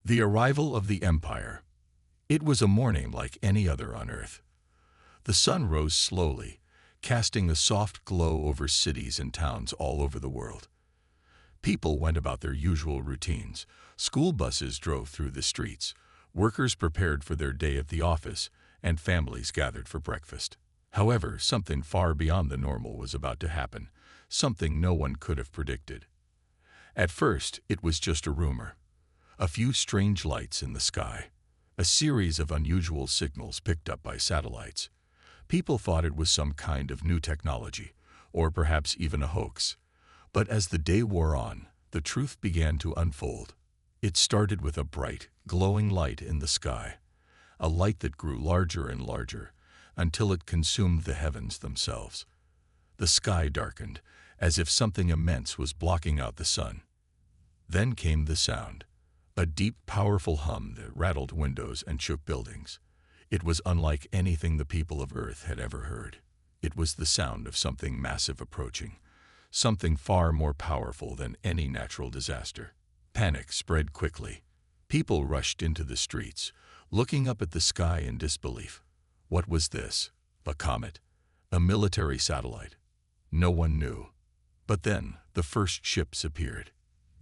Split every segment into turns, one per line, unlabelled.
The arrival of the Empire. It was a morning like any other on Earth. The sun rose slowly, casting a soft glow over cities and towns all over the world. People went about their usual routines. School buses drove through the streets, workers prepared for their day at the office, and families gathered for breakfast. However, something far beyond the normal was about to happen, something no one could have predicted. At first, it was just a rumor. A few strange lights in the sky, a series of unusual signals picked up by satellites. People thought it was some kind of new technology, or perhaps even a hoax. But as the day wore on, the truth began to unfold. It started with a bright, glowing light in the sky, a light that grew larger and larger until it consumed the heavens themselves. The sky darkened, as if something immense was blocking out the sun. Then came the sound, a deep, powerful hum that rattled windows and shook buildings. It was unlike anything the people of Earth had ever heard. It was the sound of something massive approaching, something far more powerful than any natural disaster. Panic spread quickly. People rushed into the streets, looking up at the sky in disbelief. What was this? A comet? A military satellite? No one knew. But then the first ships appeared.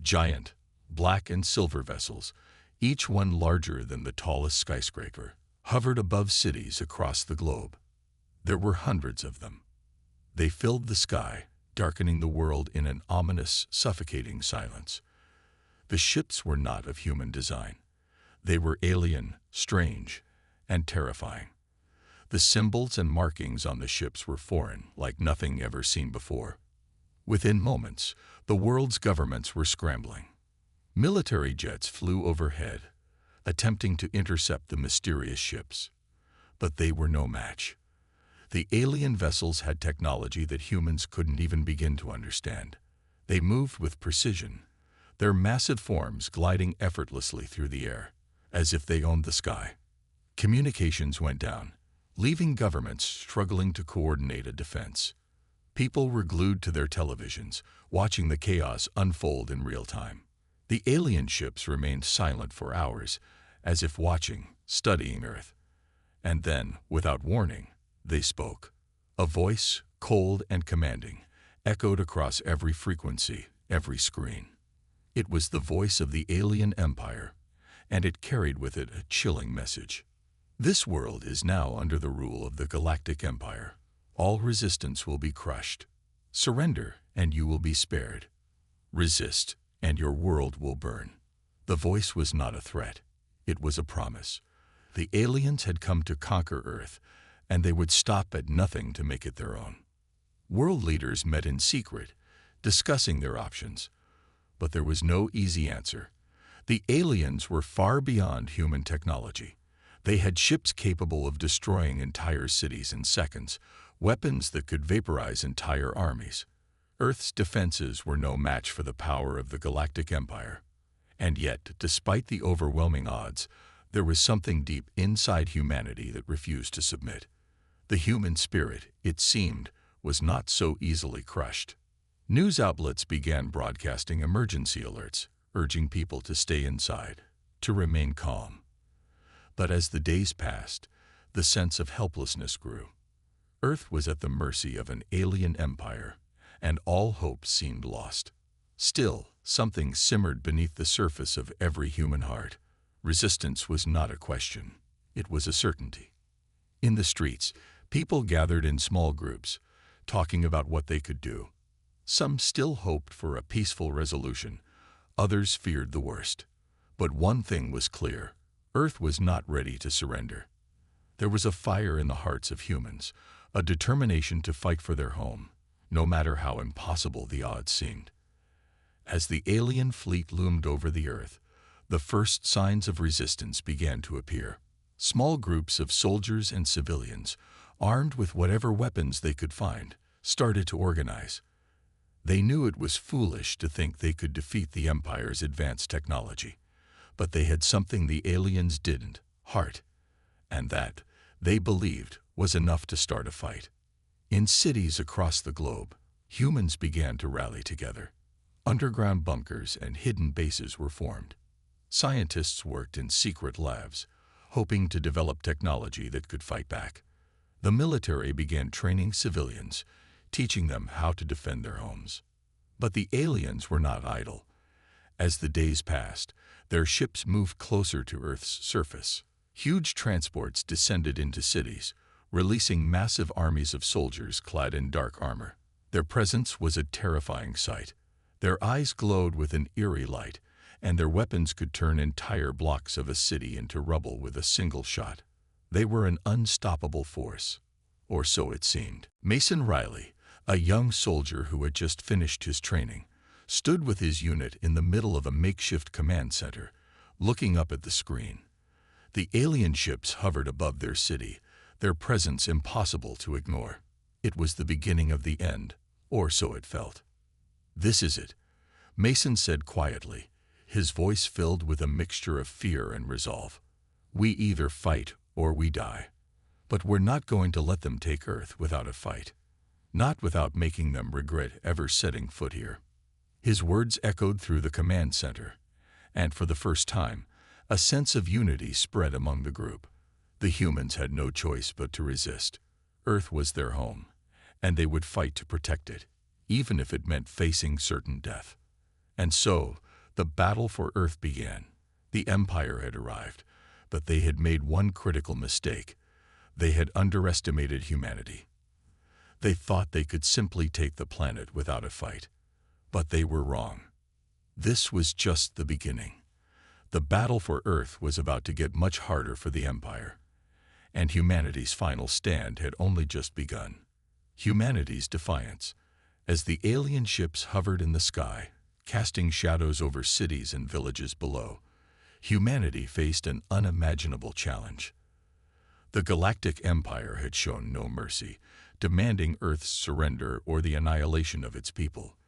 Giant, black and silver vessels, each one larger than the tallest skyscraper, hovered above cities across the globe. There were hundreds of them. They filled the sky, darkening the world in an ominous, suffocating silence. The ships were not of human design. They were alien, strange, and terrifying. The symbols and markings on the ships were foreign, like nothing ever seen before. Within moments, the world's governments were scrambling. Military jets flew overhead, attempting to intercept the mysterious ships. But they were no match. The alien vessels had technology that humans couldn't even begin to understand. They moved with precision, their massive forms gliding effortlessly through the air, as if they owned the sky. Communications went down, leaving governments struggling to coordinate a defense. People were glued to their televisions, watching the chaos unfold in real time. The alien ships remained silent for hours, as if watching, studying Earth. And then, without warning, they spoke. A voice, cold and commanding, echoed across every frequency, every screen. It was the voice of the alien empire, and it carried with it a chilling message. This world is now under the rule of the Galactic Empire. All resistance will be crushed. Surrender, and you will be spared. Resist, and your world will burn. The voice was not a threat. It was a promise. The aliens had come to conquer Earth, and they would stop at nothing to make it their own. World leaders met in secret, discussing their options. But there was no easy answer. The aliens were far beyond human technology. They had ships capable of destroying entire cities in seconds, weapons that could vaporize entire armies. Earth's defenses were no match for the power of the Galactic Empire. And yet, despite the overwhelming odds, there was something deep inside humanity that refused to submit. The human spirit, it seemed, was not so easily crushed. News outlets began broadcasting emergency alerts, urging people to stay inside, to remain calm. But as the days passed, the sense of helplessness grew. Earth was at the mercy of an alien empire, and all hope seemed lost. Still, something simmered beneath the surface of every human heart. Resistance was not a question. It was a certainty. In the streets, people gathered in small groups, talking about what they could do. Some still hoped for a peaceful resolution. Others feared the worst. But one thing was clear. Earth was not ready to surrender. There was a fire in the hearts of humans, a determination to fight for their home, no matter how impossible the odds seemed. As the alien fleet loomed over the Earth, the first signs of resistance began to appear. Small groups of soldiers and civilians, armed with whatever weapons they could find, started to organize. They knew it was foolish to think they could defeat the Empire's advanced technology. But they had something the aliens didn't, heart. And that, they believed, was enough to start a fight. In cities across the globe, humans began to rally together. Underground bunkers and hidden bases were formed. Scientists worked in secret labs, hoping to develop technology that could fight back. The military began training civilians, teaching them how to defend their homes. But the aliens were not idle. As the days passed, their ships moved closer to Earth's surface. Huge transports descended into cities, releasing massive armies of soldiers clad in dark armor. Their presence was a terrifying sight. Their eyes glowed with an eerie light, and their weapons could turn entire blocks of a city into rubble with a single shot. They were an unstoppable force, or so it seemed. Mason Riley, a young soldier who had just finished his training, stood with his unit in the middle of a makeshift command center, looking up at the screen. The alien ships hovered above their city, their presence impossible to ignore. It was the beginning of the end, or so it felt. "This is it," Mason said quietly, his voice filled with a mixture of fear and resolve. "We either fight or we die. But we're not going to let them take Earth without a fight. Not without making them regret ever setting foot here." His words echoed through the command center, and for the first time, a sense of unity spread among the group. The humans had no choice but to resist. Earth was their home, and they would fight to protect it, even if it meant facing certain death. And so, the battle for Earth began. The Empire had arrived, but they had made one critical mistake. They had underestimated humanity. They thought they could simply take the planet without a fight. But they were wrong. This was just the beginning. The battle for Earth was about to get much harder for the Empire, and humanity's final stand had only just begun. Humanity's defiance. As the alien ships hovered in the sky, casting shadows over cities and villages below, humanity faced an unimaginable challenge. The Galactic Empire had shown no mercy, demanding Earth's surrender or the annihilation of its people.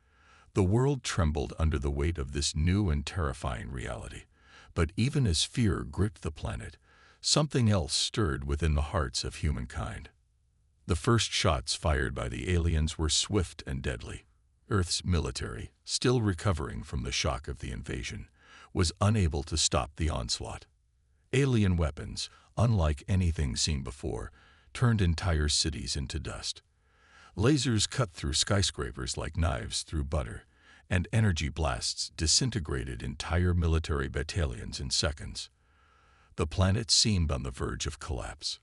The world trembled under the weight of this new and terrifying reality. But even as fear gripped the planet, something else stirred within the hearts of humankind. The first shots fired by the aliens were swift and deadly. Earth's military, still recovering from the shock of the invasion, was unable to stop the onslaught. Alien weapons, unlike anything seen before, turned entire cities into dust. Lasers cut through skyscrapers like knives through butter, and energy blasts disintegrated entire military battalions in seconds. The planet seemed on the verge of collapse.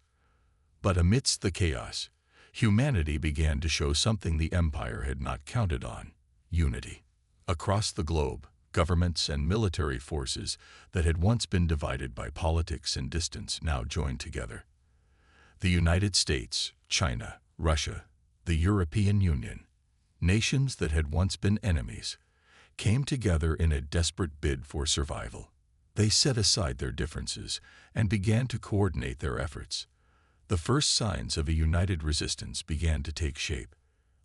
But amidst the chaos, humanity began to show something the Empire had not counted on: unity. Across the globe, governments and military forces that had once been divided by politics and distance now joined together. The United States, China, Russia, the European Union, nations that had once been enemies, came together in a desperate bid for survival. They set aside their differences and began to coordinate their efforts. The first signs of a united resistance began to take shape.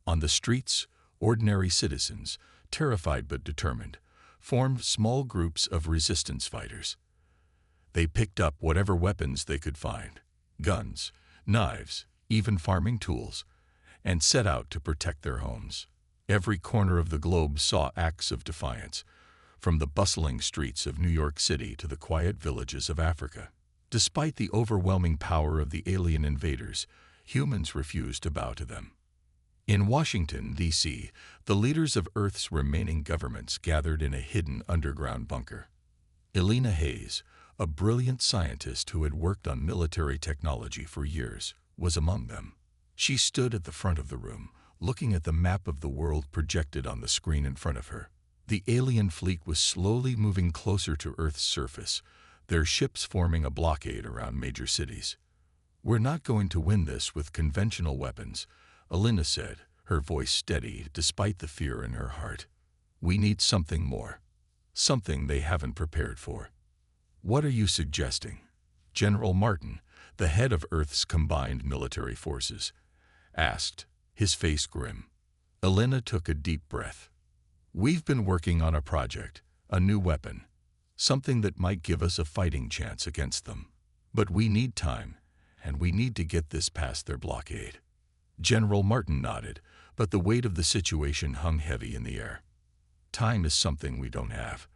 On the streets, ordinary citizens, terrified but determined, formed small groups of resistance fighters. They picked up whatever weapons they could find, guns, knives, even farming tools, and set out to protect their homes. Every corner of the globe saw acts of defiance, from the bustling streets of New York City to the quiet villages of Africa. Despite the overwhelming power of the alien invaders, humans refused to bow to them. In Washington, D.C., the leaders of Earth's remaining governments gathered in a hidden underground bunker. Elena Hayes, a brilliant scientist who had worked on military technology for years, was among them. She stood at the front of the room, looking at the map of the world projected on the screen in front of her. The alien fleet was slowly moving closer to Earth's surface, their ships forming a blockade around major cities. "We're not going to win this with conventional weapons," Elena said, her voice steady despite the fear in her heart. "We need something more, something they haven't prepared for." "What are you suggesting?" General Martin, the head of Earth's combined military forces, asked, his face grim. Elena took a deep breath. "We've been working on a project, a new weapon, something that might give us a fighting chance against them. But we need time, and we need to get this past their blockade." General Martin nodded, but the weight of the situation hung heavy in the air. "Time is something we don't have.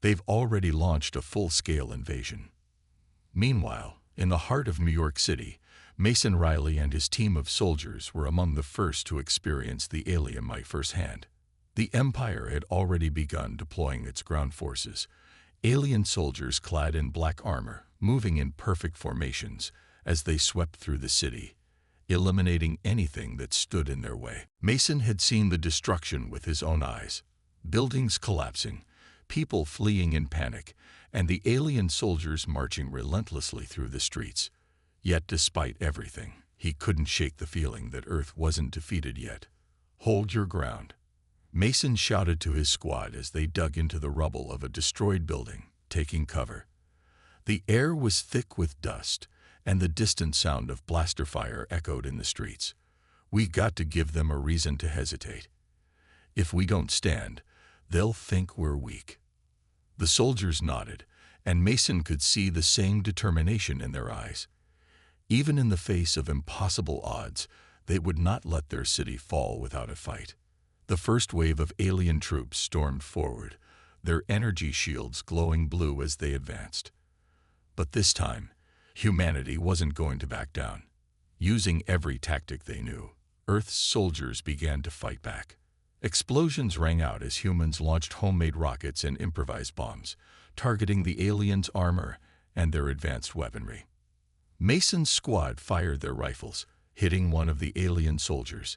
They've already launched a full-scale invasion. Meanwhile, in the heart of New York City, Mason Riley and his team of soldiers were among the first to experience the alien might firsthand. The Empire had already begun deploying its ground forces, alien soldiers clad in black armor, moving in perfect formations as they swept through the city, eliminating anything that stood in their way. Mason had seen the destruction with his own eyes, buildings collapsing, people fleeing in panic, and the alien soldiers marching relentlessly through the streets. Yet despite everything, he couldn't shake the feeling that Earth wasn't defeated yet. "Hold your ground," Mason shouted to his squad as they dug into the rubble of a destroyed building, taking cover. The air was thick with dust, and the distant sound of blaster fire echoed in the streets. "We got to give them a reason to hesitate. If we don't stand, they'll think we're weak." The soldiers nodded, and Mason could see the same determination in their eyes. Even in the face of impossible odds, they would not let their city fall without a fight. The first wave of alien troops stormed forward, their energy shields glowing blue as they advanced. But this time, humanity wasn't going to back down. Using every tactic they knew, Earth's soldiers began to fight back. Explosions rang out as humans launched homemade rockets and improvised bombs, targeting the aliens' armor and their advanced weaponry. Mason's squad fired their rifles, hitting one of the alien soldiers.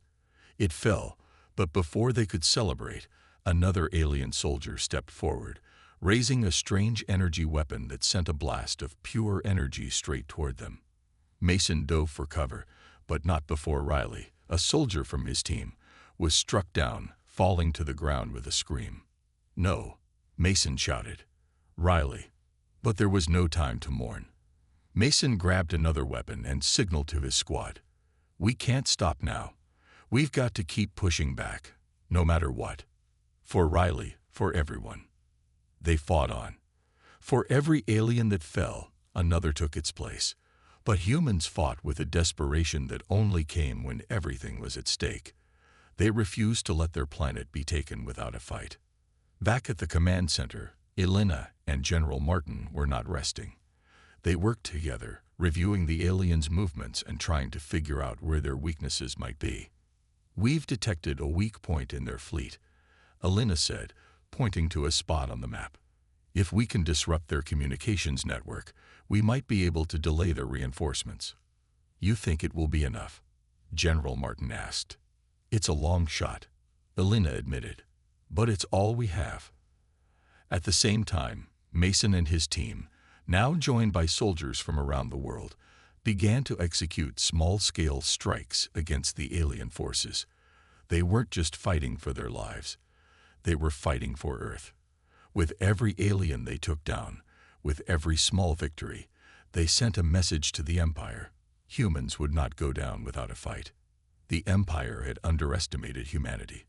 It fell, but before they could celebrate, another alien soldier stepped forward, raising a strange energy weapon that sent a blast of pure energy straight toward them. Mason dove for cover, but not before Riley, a soldier from his team, was struck down, falling to the ground with a scream. "No," Mason shouted. "Riley." But there was no time to mourn. Mason grabbed another weapon and signaled to his squad. "We can't stop now. We've got to keep pushing back, no matter what. For Riley, for everyone." They fought on. For every alien that fell, another took its place. But humans fought with a desperation that only came when everything was at stake. They refused to let their planet be taken without a fight. Back at the command center, Elena and General Martin were not resting. They worked together, reviewing the aliens' movements and trying to figure out where their weaknesses might be. "We've detected a weak point in their fleet," Elena said, pointing to a spot on the map. "If we can disrupt their communications network, we might be able to delay their reinforcements." "You think it will be enough?" General Martin asked. "It's a long shot," Elena admitted, "but it's all we have." At the same time, Mason and his team, now joined by soldiers from around the world, began to execute small-scale strikes against the alien forces. They weren't just fighting for their lives. They were fighting for Earth. With every alien they took down, with every small victory, they sent a message to the Empire. Humans would not go down without a fight. The Empire had underestimated humanity.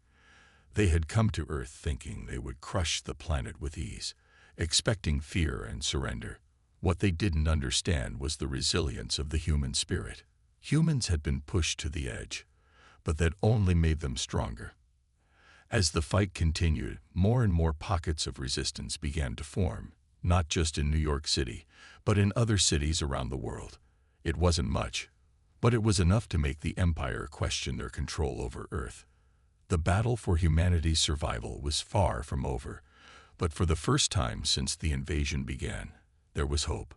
They had come to Earth thinking they would crush the planet with ease, expecting fear and surrender. What they didn't understand was the resilience of the human spirit. Humans had been pushed to the edge, but that only made them stronger. As the fight continued, more and more pockets of resistance began to form, not just in New York City, but in other cities around the world. It wasn't much, but it was enough to make the Empire question their control over Earth. The battle for humanity's survival was far from over, but for the first time since the invasion began, there was hope.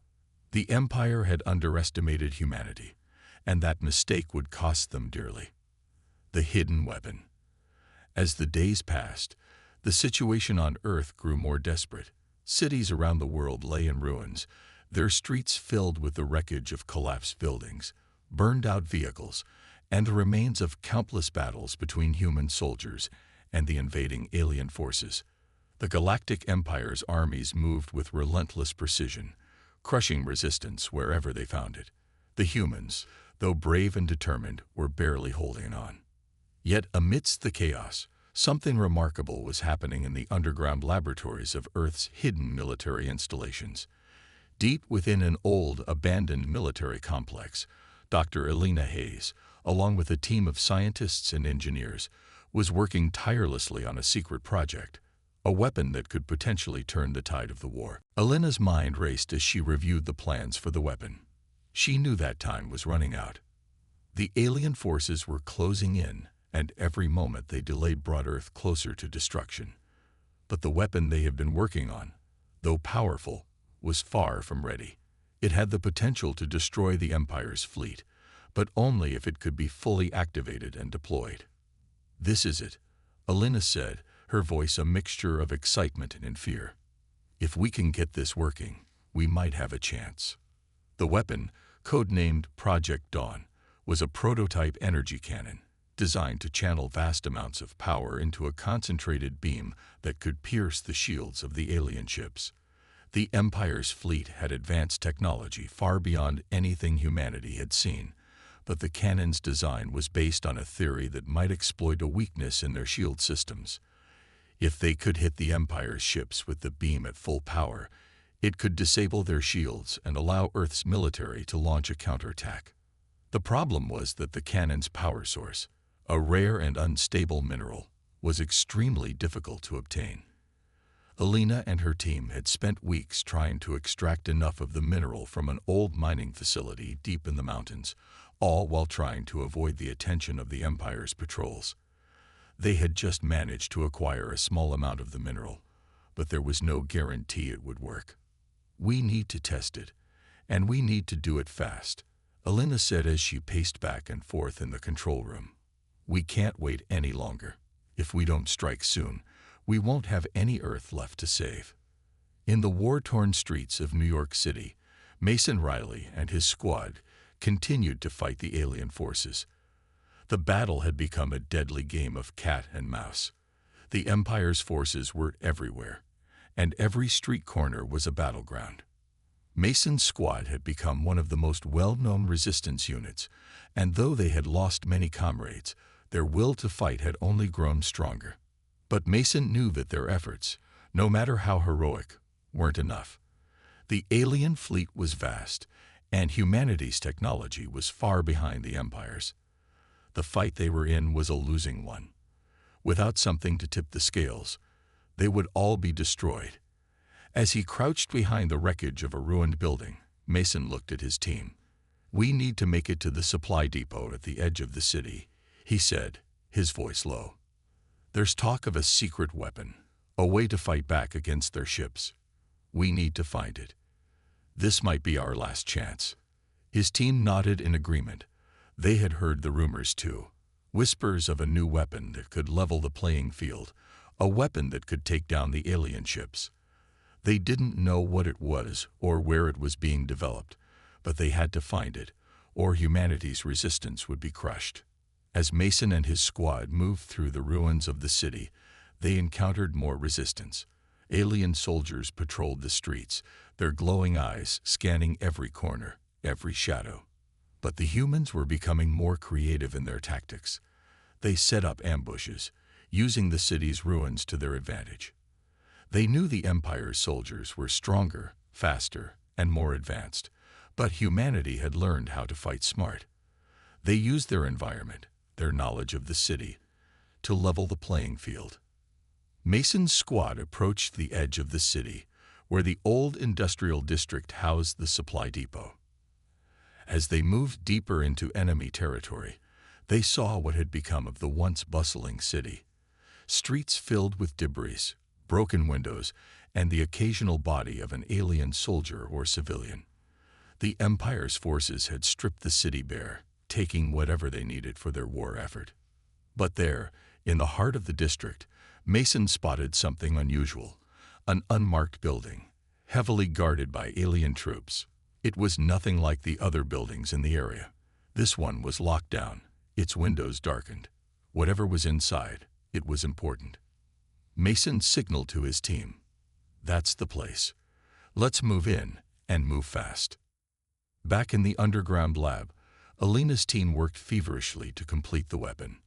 The Empire had underestimated humanity, and that mistake would cost them dearly. The hidden weapon. As the days passed, the situation on Earth grew more desperate. Cities around the world lay in ruins, their streets filled with the wreckage of collapsed buildings, burned-out vehicles, and the remains of countless battles between human soldiers and the invading alien forces. The Galactic Empire's armies moved with relentless precision, crushing resistance wherever they found it. The humans, though brave and determined, were barely holding on. Yet amidst the chaos, something remarkable was happening in the underground laboratories of Earth's hidden military installations. Deep within an old, abandoned military complex, Dr. Elena Hayes, along with a team of scientists and engineers, was working tirelessly on a secret project, a weapon that could potentially turn the tide of the war. Alina's mind raced as she reviewed the plans for the weapon. She knew that time was running out. The alien forces were closing in, and every moment they delayed brought Earth closer to destruction. But the weapon they had been working on, though powerful, was far from ready. It had the potential to destroy the Empire's fleet, but only if it could be fully activated and deployed. "This is it," Alina said, her voice a mixture of excitement and fear. "If we can get this working, we might have a chance." The weapon, codenamed Project Dawn, was a prototype energy cannon designed to channel vast amounts of power into a concentrated beam that could pierce the shields of the alien ships. The Empire's fleet had advanced technology far beyond anything humanity had seen, but the cannon's design was based on a theory that might exploit a weakness in their shield systems. If they could hit the Empire's ships with the beam at full power, it could disable their shields and allow Earth's military to launch a counterattack. The problem was that the cannon's power source, a rare and unstable mineral, was extremely difficult to obtain. Alina and her team had spent weeks trying to extract enough of the mineral from an old mining facility deep in the mountains, all while trying to avoid the attention of the Empire's patrols. They had just managed to acquire a small amount of the mineral, but there was no guarantee it would work. "We need to test it, and we need to do it fast," Alina said as she paced back and forth in the control room. "We can't wait any longer. If we don't strike soon, we won't have any Earth left to save." In the war-torn streets of New York City, Mason Riley and his squad continued to fight the alien forces. The battle had become a deadly game of cat and mouse. The Empire's forces were everywhere, and every street corner was a battleground. Mason's squad had become one of the most well-known resistance units, and though they had lost many comrades, their will to fight had only grown stronger. But Mason knew that their efforts, no matter how heroic, weren't enough. The alien fleet was vast, and humanity's technology was far behind the Empire's. The fight they were in was a losing one. Without something to tip the scales, they would all be destroyed. As he crouched behind the wreckage of a ruined building, Mason looked at his team. "We need to make it to the supply depot at the edge of the city," he said, his voice low. "There's talk of a secret weapon, a way to fight back against their ships. We need to find it. This might be our last chance." His team nodded in agreement. They had heard the rumors too. Whispers of a new weapon that could level the playing field, a weapon that could take down the alien ships. They didn't know what it was or where it was being developed, but they had to find it, or humanity's resistance would be crushed. As Mason and his squad moved through the ruins of the city, they encountered more resistance. Alien soldiers patrolled the streets, their glowing eyes scanning every corner, every shadow. But the humans were becoming more creative in their tactics. They set up ambushes, using the city's ruins to their advantage. They knew the Empire's soldiers were stronger, faster, and more advanced, but humanity had learned how to fight smart. They used their environment, their knowledge of the city, to level the playing field. Mason's squad approached the edge of the city, where the old industrial district housed the supply depot. As they moved deeper into enemy territory, they saw what had become of the once bustling city. Streets filled with debris, broken windows, and the occasional body of an alien soldier or civilian. The Empire's forces had stripped the city bare, taking whatever they needed for their war effort. But there, in the heart of the district, Mason spotted something unusual, an unmarked building, heavily guarded by alien troops. It was nothing like the other buildings in the area. This one was locked down, its windows darkened. Whatever was inside, it was important. Mason signaled to his team, "That's the place. Let's move in, and move fast." Back in the underground lab, Alina's team worked feverishly to complete the weapon.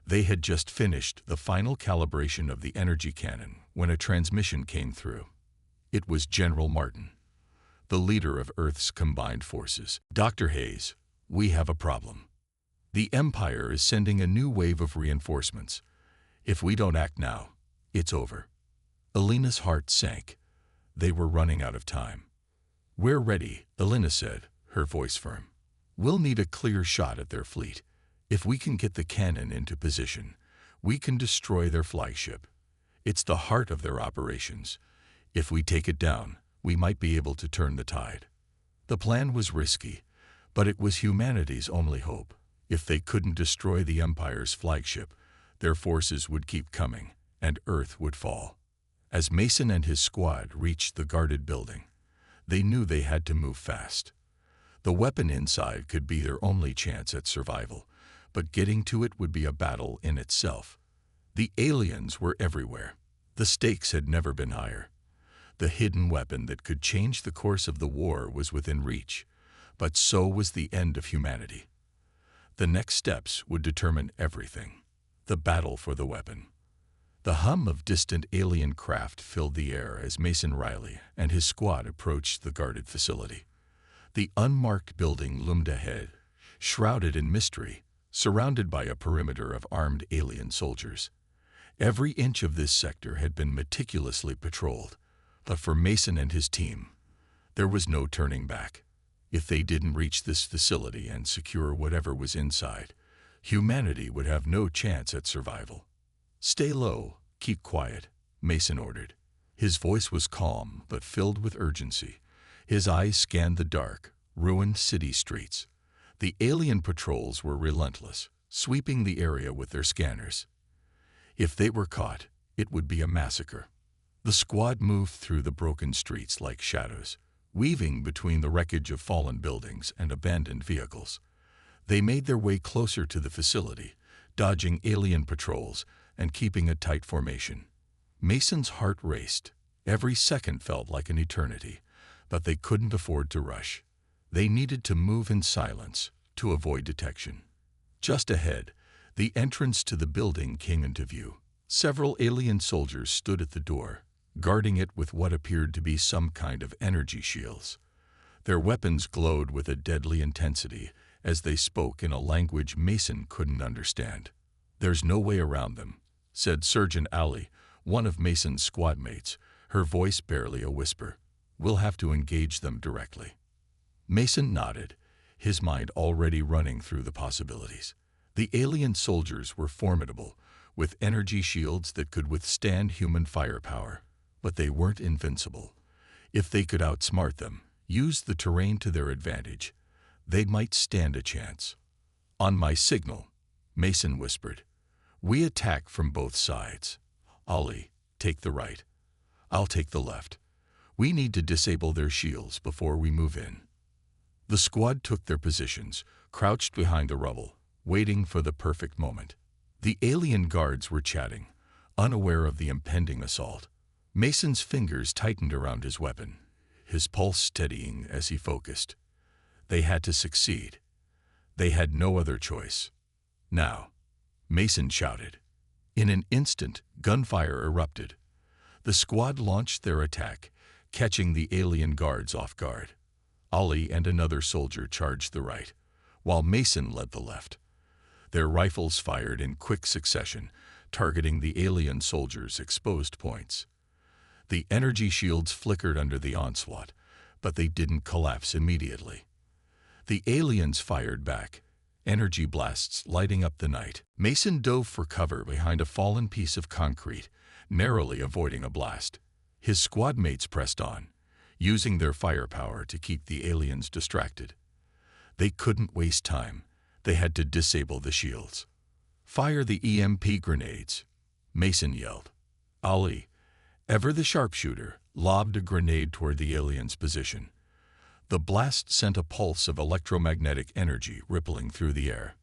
They had just finished the final calibration of the energy cannon when a transmission came through. It was General Martin, the leader of Earth's combined forces. "Dr. Hayes, we have a problem. The Empire is sending a new wave of reinforcements. If we don't act now, it's over." Elena's heart sank. They were running out of time. "We're ready," Elena said, her voice firm. "We'll need a clear shot at their fleet. If we can get the cannon into position, we can destroy their flagship. It's the heart of their operations. If we take it down, we might be able to turn the tide." The plan was risky, but it was humanity's only hope. If they couldn't destroy the Empire's flagship, their forces would keep coming, and Earth would fall. As Mason and his squad reached the guarded building, they knew they had to move fast. The weapon inside could be their only chance at survival, but getting to it would be a battle in itself. The aliens were everywhere. The stakes had never been higher. The hidden weapon that could change the course of the war was within reach, but so was the end of humanity. The next steps would determine everything. The battle for the weapon. The hum of distant alien craft filled the air as Mason Riley and his squad approached the guarded facility. The unmarked building loomed ahead, shrouded in mystery, surrounded by a perimeter of armed alien soldiers. Every inch of this sector had been meticulously patrolled, but for Mason and his team, there was no turning back. If they didn't reach this facility and secure whatever was inside, humanity would have no chance at survival. "Stay low, keep quiet," Mason ordered. His voice was calm but filled with urgency. His eyes scanned the dark, ruined city streets. The alien patrols were relentless, sweeping the area with their scanners. If they were caught, it would be a massacre. The squad moved through the broken streets like shadows, weaving between the wreckage of fallen buildings and abandoned vehicles. They made their way closer to the facility, dodging alien patrols and keeping a tight formation. Mason's heart raced. Every second felt like an eternity, but they couldn't afford to rush. They needed to move in silence to avoid detection. Just ahead, the entrance to the building came into view. Several alien soldiers stood at the door, guarding it with what appeared to be some kind of energy shields. Their weapons glowed with a deadly intensity as they spoke in a language Mason couldn't understand. "There's no way around them," said Sergeant Ali, one of Mason's squad mates, her voice barely a whisper. "We'll have to engage them directly." Mason nodded, his mind already running through the possibilities. The alien soldiers were formidable, with energy shields that could withstand human firepower, but they weren't invincible. If they could outsmart them, use the terrain to their advantage, they might stand a chance. "On my signal," Mason whispered, "we attack from both sides. Ali, take the right. I'll take the left. We need to disable their shields before we move in." The squad took their positions, crouched behind the rubble, waiting for the perfect moment. The alien guards were chatting, unaware of the impending assault. Mason's fingers tightened around his weapon, his pulse steadying as he focused. They had to succeed. They had no other choice. "Now," Mason shouted. In an instant, gunfire erupted. The squad launched their attack, catching the alien guards off guard. Ali and another soldier charged the right, while Mason led the left. Their rifles fired in quick succession, targeting the alien soldiers' exposed points. The energy shields flickered under the onslaught, but they didn't collapse immediately. The aliens fired back, energy blasts lighting up the night. Mason dove for cover behind a fallen piece of concrete, narrowly avoiding a blast. His squad mates pressed on, using their firepower to keep the aliens distracted. They couldn't waste time. They had to disable the shields. "Fire the EMP grenades," Mason yelled. Ali, ever the sharpshooter, lobbed a grenade toward the aliens' position. The blast sent a pulse of electromagnetic energy rippling through the air.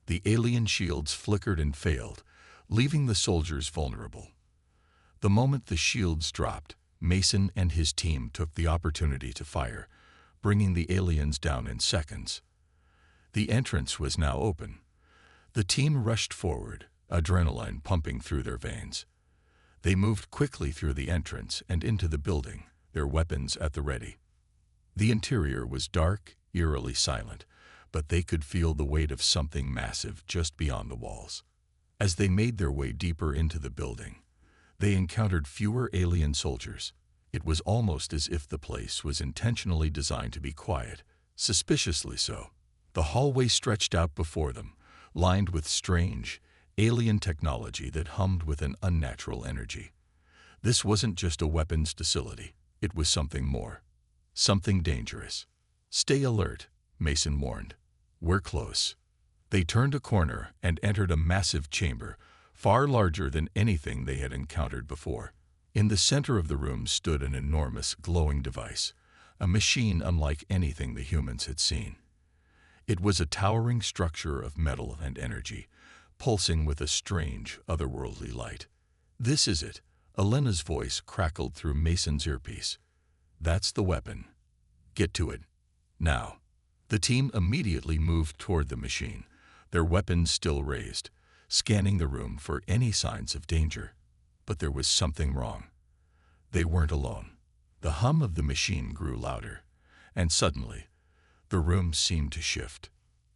The alien shields flickered and failed, leaving the soldiers vulnerable. The moment the shields dropped, Mason and his team took the opportunity to fire, bringing the aliens down in seconds. The entrance was now open. The team rushed forward, adrenaline pumping through their veins. They moved quickly through the entrance and into the building, their weapons at the ready. The interior was dark, eerily silent, but they could feel the weight of something massive just beyond the walls. As they made their way deeper into the building, They encountered fewer alien soldiers. It was almost as if the place was intentionally designed to be quiet, suspiciously so. The hallway stretched out before them, lined with strange, alien technology that hummed with an unnatural energy. This wasn't just a weapons facility. It was something more. Something dangerous. "Stay alert," Mason warned. "We're close." They turned a corner and entered a massive chamber, far larger than anything they had encountered before. In the center of the room stood an enormous, glowing device, a machine unlike anything the humans had seen. It was a towering structure of metal and energy, pulsing with a strange, otherworldly light. "This is it," Elena's voice crackled through Mason's earpiece. "That's the weapon. Get to it. Now." The team immediately moved toward the machine, their weapons still raised, scanning the room for any signs of danger. But there was something wrong. They weren't alone. The hum of the machine grew louder, and suddenly, the room seemed to shift.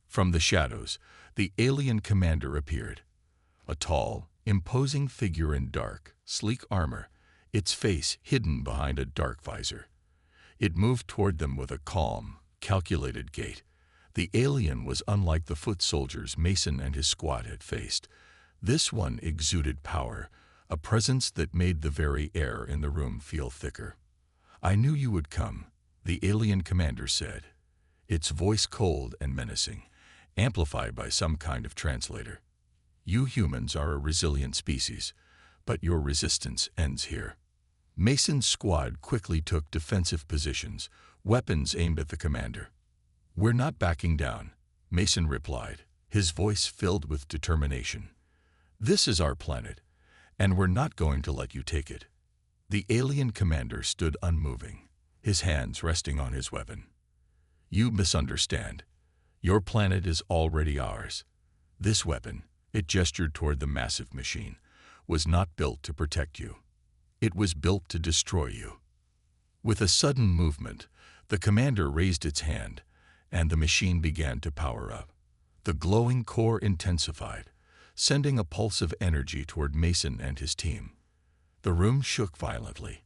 From the shadows, the alien commander appeared. A tall, imposing figure in dark, sleek armor, its face hidden behind a dark visor. It moved toward them with a calm, calculated gait. The alien was unlike the foot soldiers Mason and his squad had faced. This one exuded power, a presence that made the very air in the room feel thicker. "I knew you would come," the alien commander said, its voice cold and menacing, amplified by some kind of translator. "You humans are a resilient species, but your resistance ends here." Mason's squad quickly took defensive positions, weapons aimed at the commander. "We're not backing down," Mason replied, his voice filled with determination. "This is our planet, and we're not going to let you take it." The alien commander stood unmoving, his hands resting on his weapon. "You misunderstand. Your planet is already ours. This weapon," it gestured toward the massive machine, "was not built to protect you. It was built to destroy you." With a sudden movement, the commander raised its hand, and the machine began to power up. The glowing core intensified, sending a pulse of energy toward Mason and his team. The room shook violently,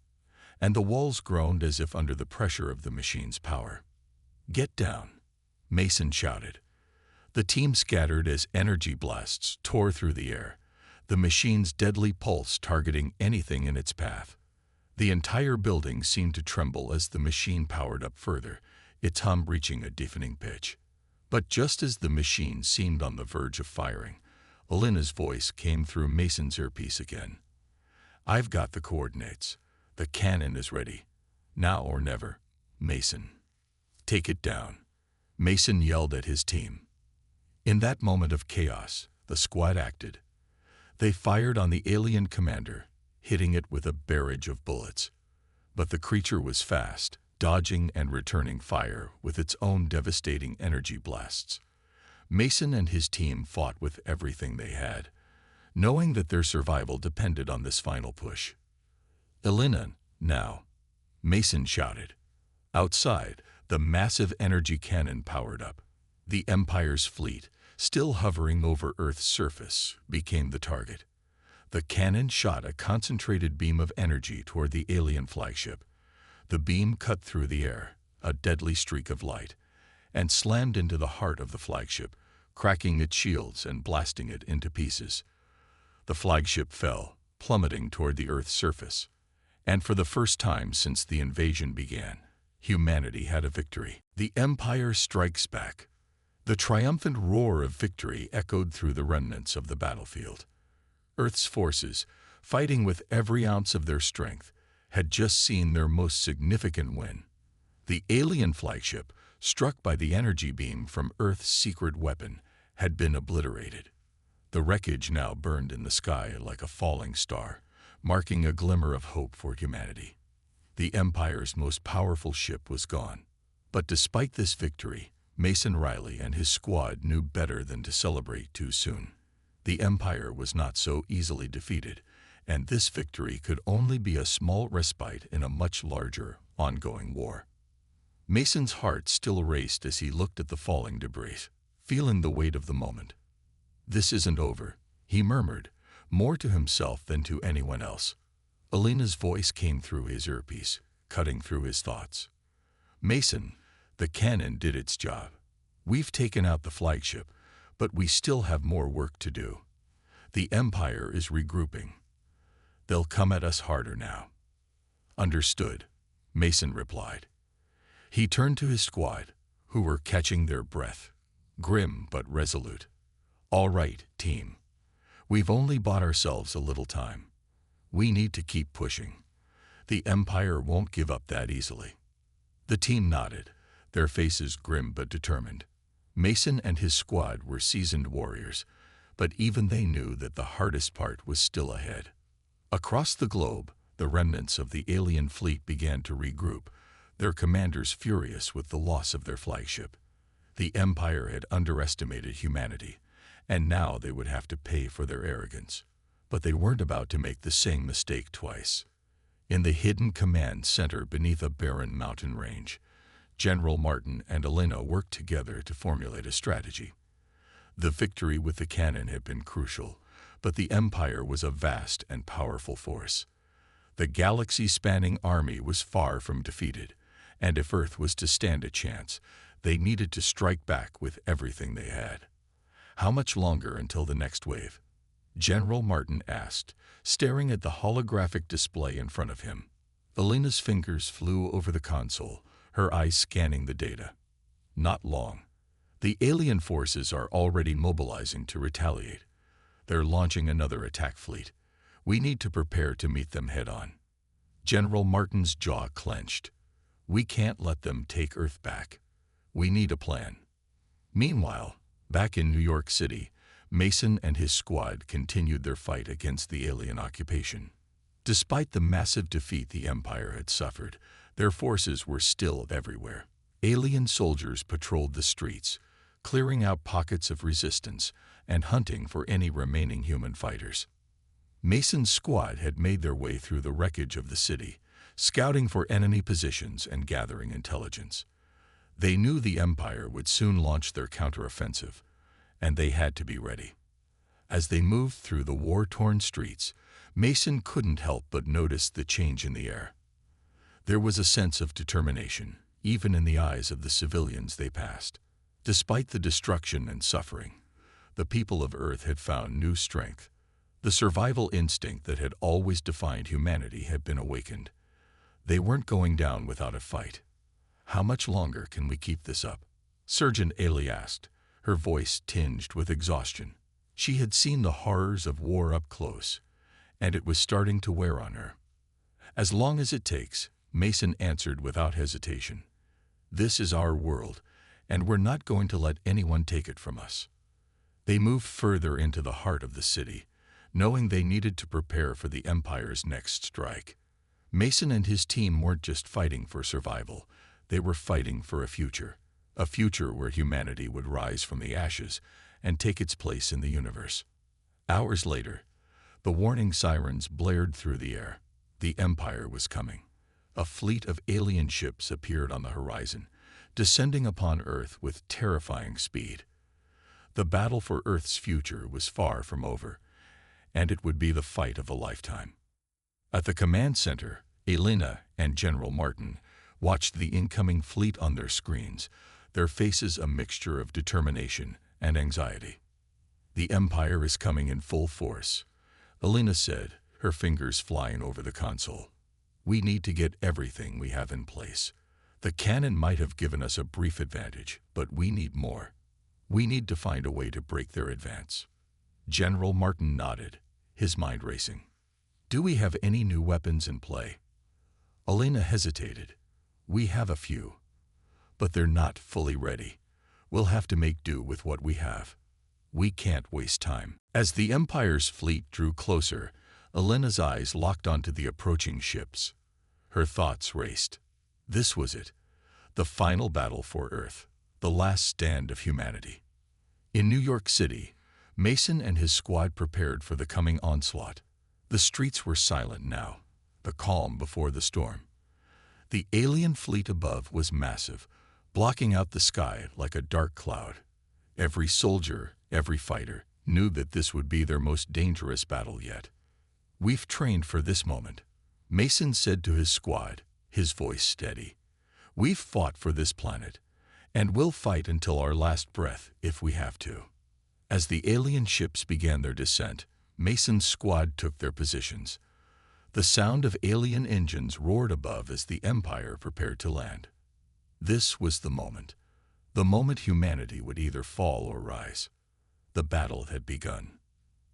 and the walls groaned as if under the pressure of the machine's power. "Get down," Mason shouted. The team scattered as energy blasts tore through the air, the machine's deadly pulse targeting anything in its path. The entire building seemed to tremble as the machine powered up further, its hum reaching a deafening pitch. But just as the machine seemed on the verge of firing, Elena's voice came through Mason's earpiece again. "I've got the coordinates. The cannon is ready. Now or never, Mason. Take it down," Mason yelled at his team. In that moment of chaos, the squad acted. They fired on the alien commander, hitting it with a barrage of bullets. But the creature was fast, dodging and returning fire with its own devastating energy blasts. Mason and his team fought with everything they had, knowing that their survival depended on this final push. "Elena, now," Mason shouted. Outside, the massive energy cannon powered up. The Empire's fleet, still hovering over Earth's surface, became the target. The cannon shot a concentrated beam of energy toward the alien flagship. The beam cut through the air, a deadly streak of light, and slammed into the heart of the flagship, cracking its shields and blasting it into pieces. The flagship fell, plummeting toward the Earth's surface. And for the first time since the invasion began, humanity had a victory. The Empire strikes back. The triumphant roar of victory echoed through the remnants of the battlefield. Earth's forces, fighting with every ounce of their strength, had just seen their most significant win. The alien flagship, struck by the energy beam from Earth's secret weapon, had been obliterated. The wreckage now burned in the sky like a falling star, marking a glimmer of hope for humanity. The Empire's most powerful ship was gone. But despite this victory, Mason Riley and his squad knew better than to celebrate too soon. The Empire was not so easily defeated, and this victory could only be a small respite in a much larger, ongoing war. Mason's heart still raced as he looked at the falling debris, feeling the weight of the moment. "This isn't over," he murmured, more to himself than to anyone else. Elena's voice came through his earpiece, cutting through his thoughts. Mason, the cannon did its job. We've taken out the flagship, but we still have more work to do. The Empire is regrouping. They'll come at us harder now. Understood, Mason replied. He turned to his squad, who were catching their breath, grim but resolute. All right, team. We've only bought ourselves a little time. We need to keep pushing. The Empire won't give up that easily. The team nodded, their faces grim but determined. Mason and his squad were seasoned warriors, but even they knew that the hardest part was still ahead. Across the globe, the remnants of the alien fleet began to regroup, their commanders furious with the loss of their flagship. The Empire had underestimated humanity, and now they would have to pay for their arrogance. But they weren't about to make the same mistake twice. In the hidden command center beneath a barren mountain range, General Martin and Elena worked together to formulate a strategy. The victory with the cannon had been crucial, but the Empire was a vast and powerful force. The galaxy-spanning army was far from defeated, and if Earth was to stand a chance, they needed to strike back with everything they had. How much longer until the next wave? General Martin asked, staring at the holographic display in front of him. Elena's fingers flew over the console, her eyes scanning the data. Not long. The alien forces are already mobilizing to retaliate. They're launching another attack fleet. We need to prepare to meet them head-on. General Martin's jaw clenched. We can't let them take Earth back. We need a plan. Meanwhile, back in New York City, Mason and his squad continued their fight against the alien occupation. Despite the massive defeat the Empire had suffered, their forces were still everywhere. Alien soldiers patrolled the streets, clearing out pockets of resistance and hunting for any remaining human fighters. Mason's squad had made their way through the wreckage of the city, scouting for enemy positions and gathering intelligence. They knew the Empire would soon launch their counteroffensive, and they had to be ready. As they moved through the war-torn streets, Mason couldn't help but notice the change in the air. There was a sense of determination, even in the eyes of the civilians they passed. Despite the destruction and suffering, the people of Earth had found new strength. The survival instinct that had always defined humanity had been awakened. They weren't going down without a fight. How much longer can we keep this up? Sergeant Ailey asked, her voice tinged with exhaustion. She had seen the horrors of war up close, and it was starting to wear on her. As long as it takes, Mason answered without hesitation. This is our world, and we're not going to let anyone take it from us. They moved further into the heart of the city, knowing they needed to prepare for the Empire's next strike. Mason and his team weren't just fighting for survival, they were fighting for a future where humanity would rise from the ashes and take its place in the universe. Hours later, the warning sirens blared through the air. The Empire was coming. A fleet of alien ships appeared on the horizon, descending upon Earth with terrifying speed. The battle for Earth's future was far from over, and it would be the fight of a lifetime. At the command center, Elena and General Martin watched the incoming fleet on their screens, their faces a mixture of determination and anxiety. The Empire is coming in full force, Elena said, her fingers flying over the console. We need to get everything we have in place. The cannon might have given us a brief advantage, but we need more. We need to find a way to break their advance. General Martin nodded, his mind racing. Do we have any new weapons in play? Elena hesitated. We have a few, but they're not fully ready. We'll have to make do with what we have. We can't waste time. As the Empire's fleet drew closer, Elena's eyes locked onto the approaching ships. Her thoughts raced. This was it, the final battle for Earth, the last stand of humanity. In New York City, Mason and his squad prepared for the coming onslaught. The streets were silent now, the calm before the storm. The alien fleet above was massive, blocking out the sky like a dark cloud. Every soldier, every fighter, knew that this would be their most dangerous battle yet. We've trained for this moment, Mason said to his squad, his voice steady. "We've fought for this planet, and we'll fight until our last breath if we have to." As the alien ships began their descent, Mason's squad took their positions. The sound of alien engines roared above as the Empire prepared to land. This was the moment humanity would either fall or rise. The battle had begun.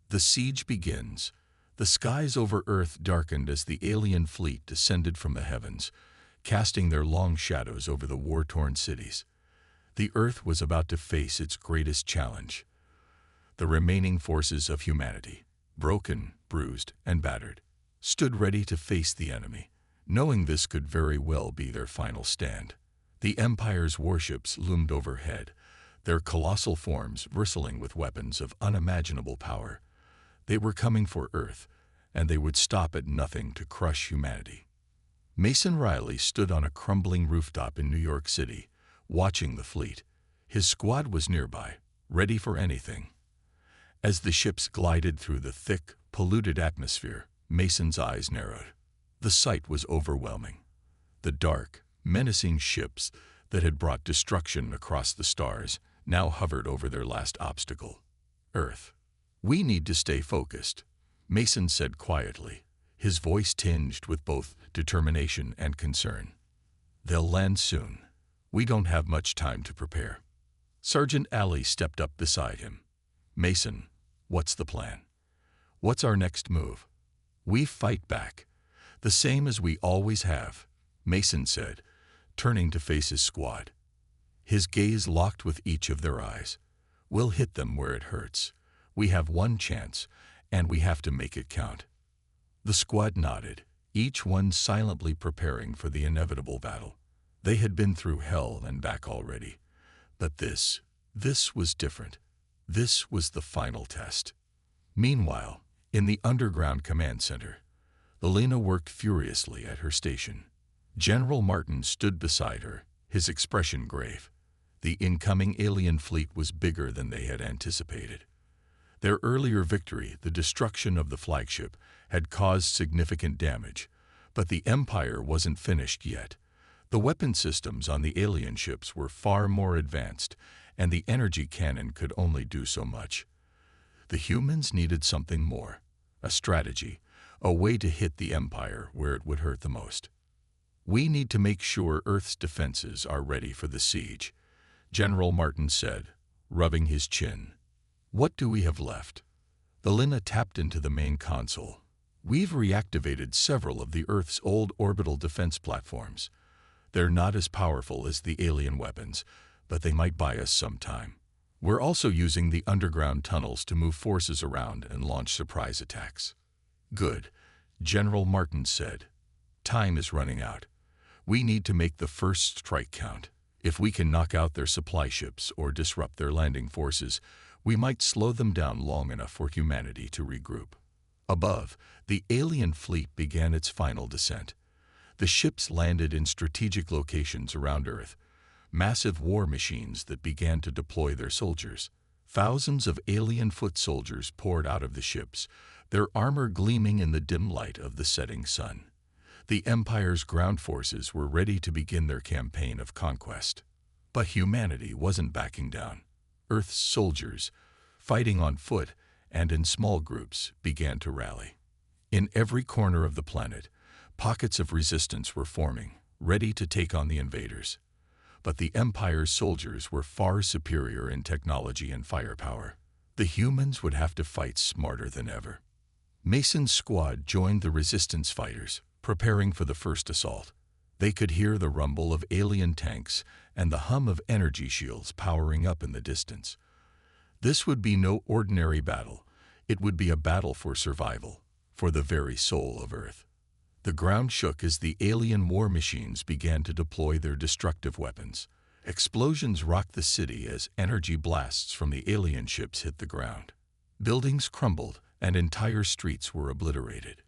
The siege begins. The skies over Earth darkened as the alien fleet descended from the heavens, casting their long shadows over the war-torn cities. The Earth was about to face its greatest challenge. The remaining forces of humanity, broken, bruised, and battered, stood ready to face the enemy, knowing this could very well be their final stand. The Empire's warships loomed overhead, their colossal forms bristling with weapons of unimaginable power. They were coming for Earth, and they would stop at nothing to crush humanity. Mason Riley stood on a crumbling rooftop in New York City, watching the fleet. His squad was nearby, ready for anything. As the ships glided through the thick, polluted atmosphere, Mason's eyes narrowed. The sight was overwhelming. The dark, menacing ships that had brought destruction across the stars now hovered over their last obstacle, Earth. "We need to stay focused," Mason said quietly, his voice tinged with both determination and concern. "They'll land soon. We don't have much time to prepare." Sergeant Alley stepped up beside him. "Mason, what's the plan? What's our next move?" "We fight back, the same as we always have," Mason said, turning to face his squad. His gaze locked with each of their eyes. "We'll hit them where it hurts. We have one chance, and we have to make it count." The squad nodded, each one silently preparing for the inevitable battle. They had been through hell and back already. But this was different. This was the final test. Meanwhile, in the underground command center, Elena worked furiously at her station. General Martin stood beside her, his expression grave. The incoming alien fleet was bigger than they had anticipated. Their earlier victory, the destruction of the flagship, had caused significant damage, but the Empire wasn't finished yet. The weapon systems on the alien ships were far more advanced, and the energy cannon could only do so much. The humans needed something more, a strategy, a way to hit the Empire where it would hurt the most. "We need to make sure Earth's defenses are ready for the siege," General Martin said, rubbing his chin. "What do we have left?" Elena tapped into the main console. "We've reactivated several of the Earth's old orbital defense platforms. They're not as powerful as the alien weapons, but they might buy us some time. We're also using the underground tunnels to move forces around and launch surprise attacks." "Good," General Martin said. "Time is running out. We need to make the first strike count. If we can knock out their supply ships or disrupt their landing forces, we might slow them down long enough for humanity to regroup." Above, the alien fleet began its final descent. The ships landed in strategic locations around Earth, massive war machines that began to deploy their soldiers. Thousands of alien foot soldiers poured out of the ships, their armor gleaming in the dim light of the setting sun. The Empire's ground forces were ready to begin their campaign of conquest. But humanity wasn't backing down. Earth's soldiers, fighting on foot and in small groups, began to rally. In every corner of the planet, pockets of resistance were forming, ready to take on the invaders. But the Empire's soldiers were far superior in technology and firepower. The humans would have to fight smarter than ever. Mason's squad joined the resistance fighters, preparing for the first assault. They could hear the rumble of alien tanks and the hum of energy shields powering up in the distance. This would be no ordinary battle. It would be a battle for survival, for the very soul of Earth. The ground shook as the alien war machines began to deploy their destructive weapons. Explosions rocked the city as energy blasts from the alien ships hit the ground. Buildings crumbled and entire streets were obliterated.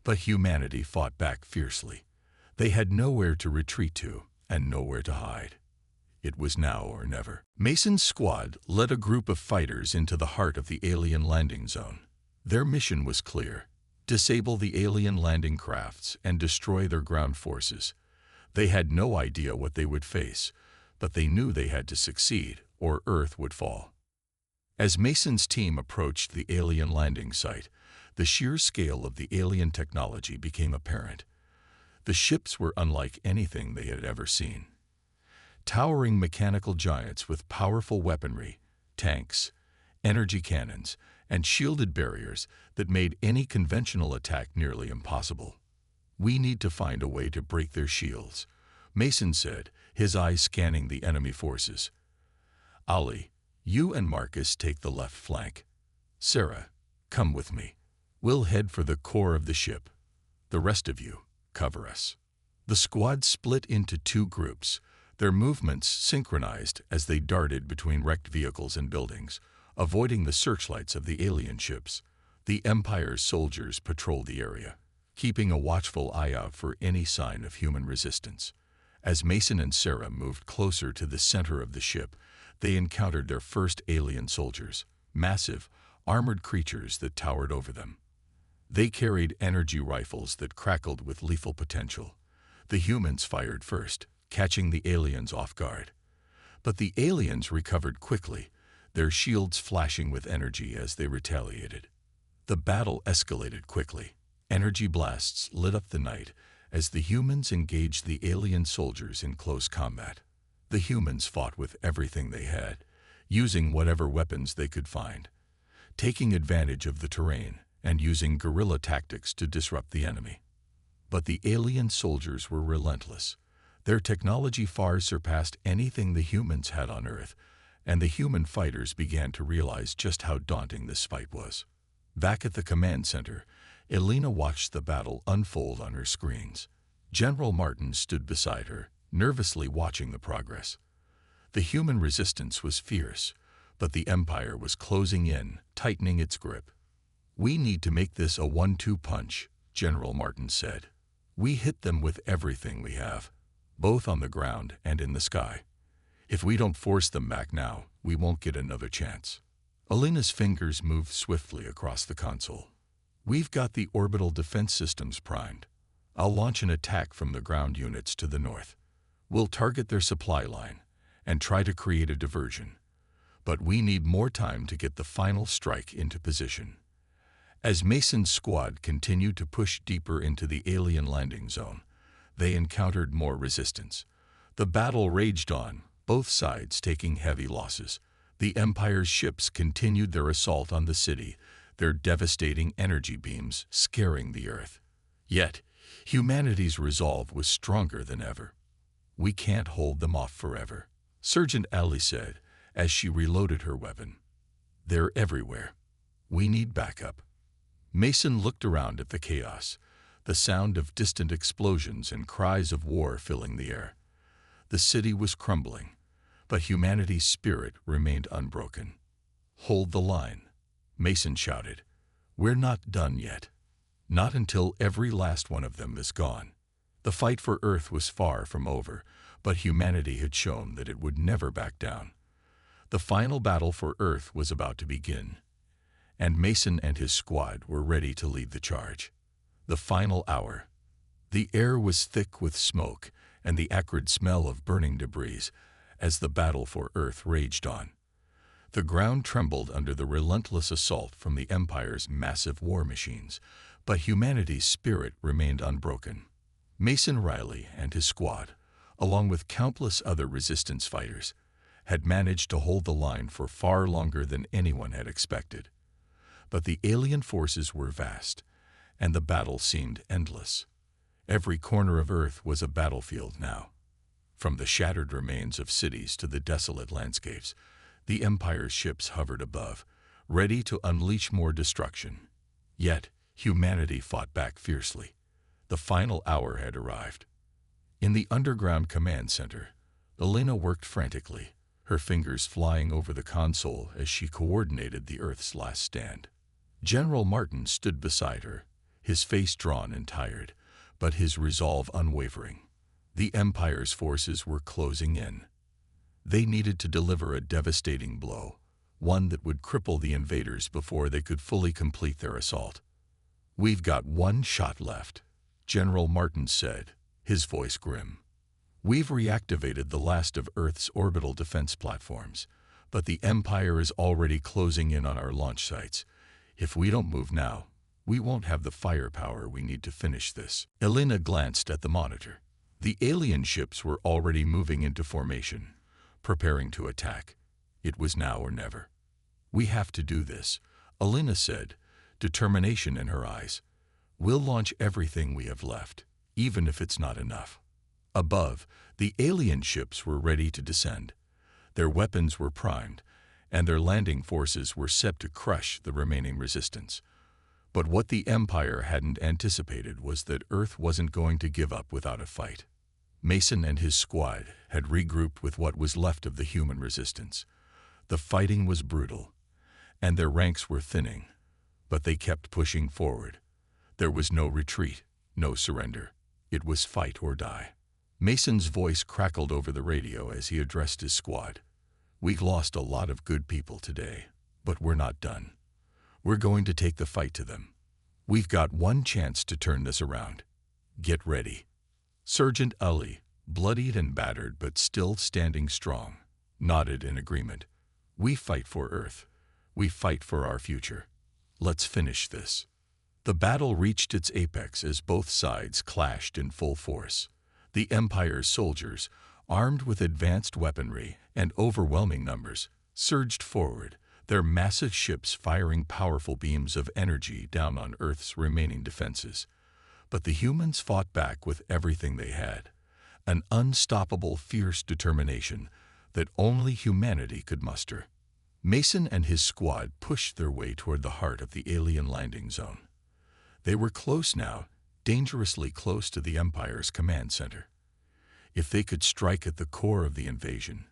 But humanity fought back fiercely. They had nowhere to retreat to and nowhere to hide. It was now or never. Mason's squad led a group of fighters into the heart of the alien landing zone. Their mission was clear: disable the alien landing crafts, and destroy their ground forces. They had no idea what they would face, but they knew they had to succeed, or Earth would fall. As Mason's team approached the alien landing site, the sheer scale of the alien technology became apparent. The ships were unlike anything they had ever seen. Towering mechanical giants with powerful weaponry, tanks, energy cannons, and shielded barriers that made any conventional attack nearly impossible. "We need to find a way to break their shields," Mason said, his eyes scanning the enemy forces. "Ali, you and Marcus take the left flank. Sarah, come with me. We'll head for the core of the ship. The rest of you, cover us." The squad split into two groups, their movements synchronized as they darted between wrecked vehicles and buildings, avoiding the searchlights of the alien ships. The Empire's soldiers patrolled the area, keeping a watchful eye out for any sign of human resistance. As Mason and Sarah moved closer to the center of the ship, they encountered their first alien soldiers, massive, armored creatures that towered over them. They carried energy rifles that crackled with lethal potential. The humans fired first, catching the aliens off guard. But the aliens recovered quickly, their shields flashing with energy as they retaliated. The battle escalated quickly. Energy blasts lit up the night as the humans engaged the alien soldiers in close combat. The humans fought with everything they had, using whatever weapons they could find, taking advantage of the terrain and using guerrilla tactics to disrupt the enemy. But the alien soldiers were relentless. Their technology far surpassed anything the humans had on Earth, and the human fighters began to realize just how daunting this fight was. Back at the command center, Elena watched the battle unfold on her screens. General Martin stood beside her, nervously watching the progress. The human resistance was fierce, but the Empire was closing in, tightening its grip. "We need to make this a 1-2 punch," General Martin said. "We hit them with everything we have, both on the ground and in the sky. If we don't force them back now, we won't get another chance." Elena's fingers moved swiftly across the console. "We've got the orbital defense systems primed. I'll launch an attack from the ground units to the north. We'll target their supply line and try to create a diversion. But we need more time to get the final strike into position." As Mason's squad continued to push deeper into the alien landing zone, they encountered more resistance. The battle raged on, both sides taking heavy losses. The Empire's ships continued their assault on the city, their devastating energy beams scaring the Earth. Yet, humanity's resolve was stronger than ever. "We can't hold them off forever," Sergeant Ali said as she reloaded her weapon. "They're everywhere. We need backup." Mason looked around at the chaos, the sound of distant explosions and cries of war filling the air. The city was crumbling, but humanity's spirit remained unbroken. "Hold the line," Mason shouted. "We're not done yet. Not until every last one of them is gone." The fight for Earth was far from over, but humanity had shown that it would never back down. The final battle for Earth was about to begin, and Mason and his squad were ready to lead the charge. The final hour. The air was thick with smoke and the acrid smell of burning debris as the battle for Earth raged on. The ground trembled under the relentless assault from the Empire's massive war machines, but humanity's spirit remained unbroken. Mason Riley and his squad, along with countless other resistance fighters, had managed to hold the line for far longer than anyone had expected. But the alien forces were vast, and the battle seemed endless. Every corner of Earth was a battlefield now. From the shattered remains of cities to the desolate landscapes, the Empire's ships hovered above, ready to unleash more destruction. Yet, humanity fought back fiercely. The final hour had arrived. In the underground command center, Elena worked frantically, her fingers flying over the console as she coordinated the Earth's last stand. General Martin stood beside her, his face drawn and tired, but his resolve unwavering. The Empire's forces were closing in. They needed to deliver a devastating blow, one that would cripple the invaders before they could fully complete their assault. "We've got one shot left," General Martin said, his voice grim. "We've reactivated the last of Earth's orbital defense platforms, but the Empire is already closing in on our launch sites. If we don't move now, we won't have the firepower we need to finish this." Elena glanced at the monitor. The alien ships were already moving into formation, preparing to attack. It was now or never. "We have to do this," Elena said, determination in her eyes. "We'll launch everything we have left, even if it's not enough." Above, the alien ships were ready to descend. Their weapons were primed, and their landing forces were set to crush the remaining resistance. But what the Empire hadn't anticipated was that Earth wasn't going to give up without a fight. Mason and his squad had regrouped with what was left of the human resistance. The fighting was brutal, and their ranks were thinning, but they kept pushing forward. There was no retreat, no surrender. It was fight or die. Mason's voice crackled over the radio as he addressed his squad. "We've lost a lot of good people today, but we're not done. We're going to take the fight to them. We've got one chance to turn this around. Get ready." Sergeant Ali, bloodied and battered but still standing strong, nodded in agreement. "We fight for Earth. We fight for our future. Let's finish this." The battle reached its apex as both sides clashed in full force. The Empire's soldiers, armed with advanced weaponry and overwhelming numbers, surged forward, their massive ships firing powerful beams of energy down on Earth's remaining defenses. But the humans fought back with everything they had, an unstoppable, fierce determination that only humanity could muster. Mason and his squad pushed their way toward the heart of the alien landing zone. They were close now, dangerously close to the Empire's command center. If they could strike at the core of the invasion,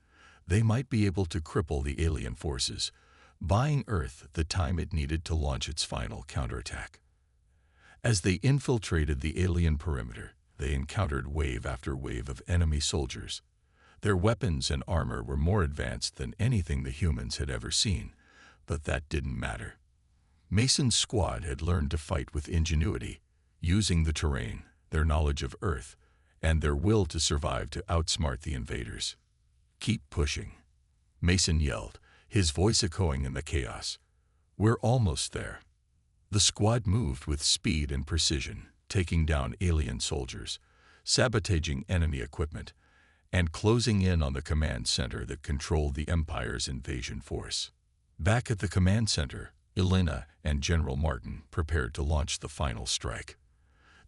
they might be able to cripple the alien forces, buying Earth the time it needed to launch its final counterattack. As they infiltrated the alien perimeter, they encountered wave after wave of enemy soldiers. Their weapons and armor were more advanced than anything the humans had ever seen, but that didn't matter. Mason's squad had learned to fight with ingenuity, using the terrain, their knowledge of Earth, and their will to survive to outsmart the invaders. "Keep pushing," Mason yelled, his voice echoing in the chaos. "We're almost there." The squad moved with speed and precision, taking down alien soldiers, sabotaging enemy equipment, and closing in on the command center that controlled the Empire's invasion force. Back at the command center, Elena and General Martin prepared to launch the final strike.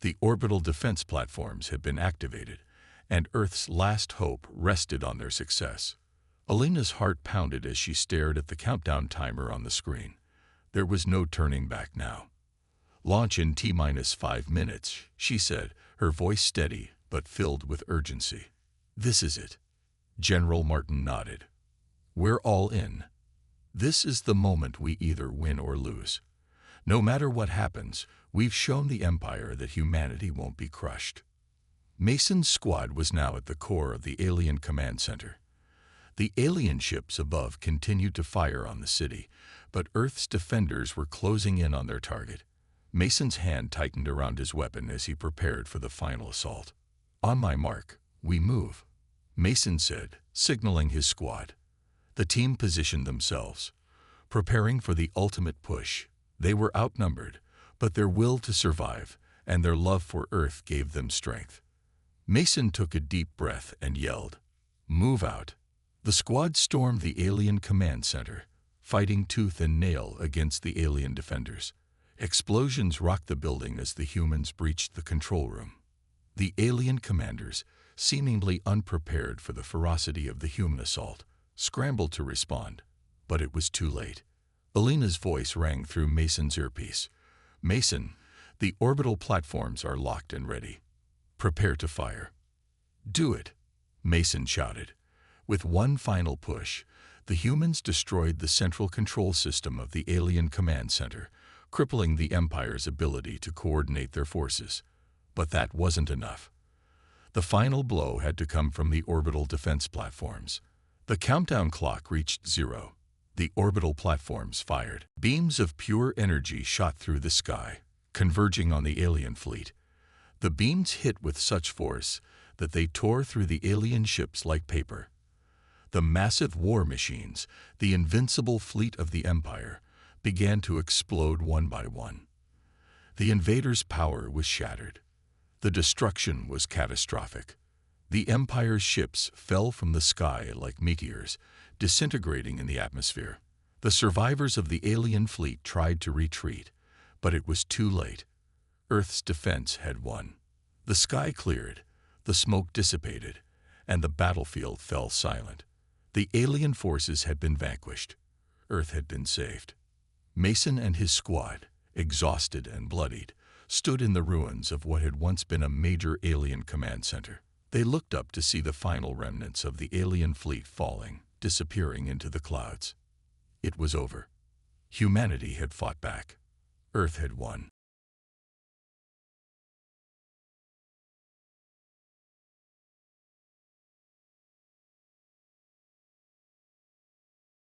The orbital defense platforms had been activated, and Earth's last hope rested on their success. Elena's heart pounded as she stared at the countdown timer on the screen. There was no turning back now. "Launch in T-5 minutes, she said, her voice steady but filled with urgency. "This is it." General Martin nodded. "We're all in. This is the moment we either win or lose. No matter what happens, we've shown the Empire that humanity won't be crushed." Mason's squad was now at the core of the alien command center. The alien ships above continued to fire on the city, but Earth's defenders were closing in on their target. Mason's hand tightened around his weapon as he prepared for the final assault. "On my mark, we move," Mason said, signaling his squad. The team positioned themselves, preparing for the ultimate push. They were outnumbered, but their will to survive and their love for Earth gave them strength. Mason took a deep breath and yelled, "Move out." The squad stormed the alien command center, fighting tooth and nail against the alien defenders. Explosions rocked the building as the humans breached the control room. The alien commanders, seemingly unprepared for the ferocity of the human assault, scrambled to respond, but it was too late. Elena's voice rang through Mason's earpiece. "Mason, the orbital platforms are locked and ready. Prepare to fire." "Do it," Mason shouted. With one final push, the humans destroyed the central control system of the alien command center, crippling the Empire's ability to coordinate their forces. But that wasn't enough. The final blow had to come from the orbital defense platforms. The countdown clock reached 0. The orbital platforms fired. Beams of pure energy shot through the sky, converging on the alien fleet. The beams hit with such force that they tore through the alien ships like paper. The massive war machines, the invincible fleet of the Empire, began to explode one by one. The invaders' power was shattered. The destruction was catastrophic. The Empire's ships fell from the sky like meteors, disintegrating in the atmosphere. The survivors of the alien fleet tried to retreat, but it was too late. Earth's defense had won. The sky cleared, the smoke dissipated, and the battlefield fell silent. The alien forces had been vanquished. Earth had been saved. Mason and his squad, exhausted and bloodied, stood in the ruins of what had once been a major alien command center. They looked up to see the final remnants of the alien fleet falling, disappearing into the clouds. It was over. Humanity had fought back. Earth had won.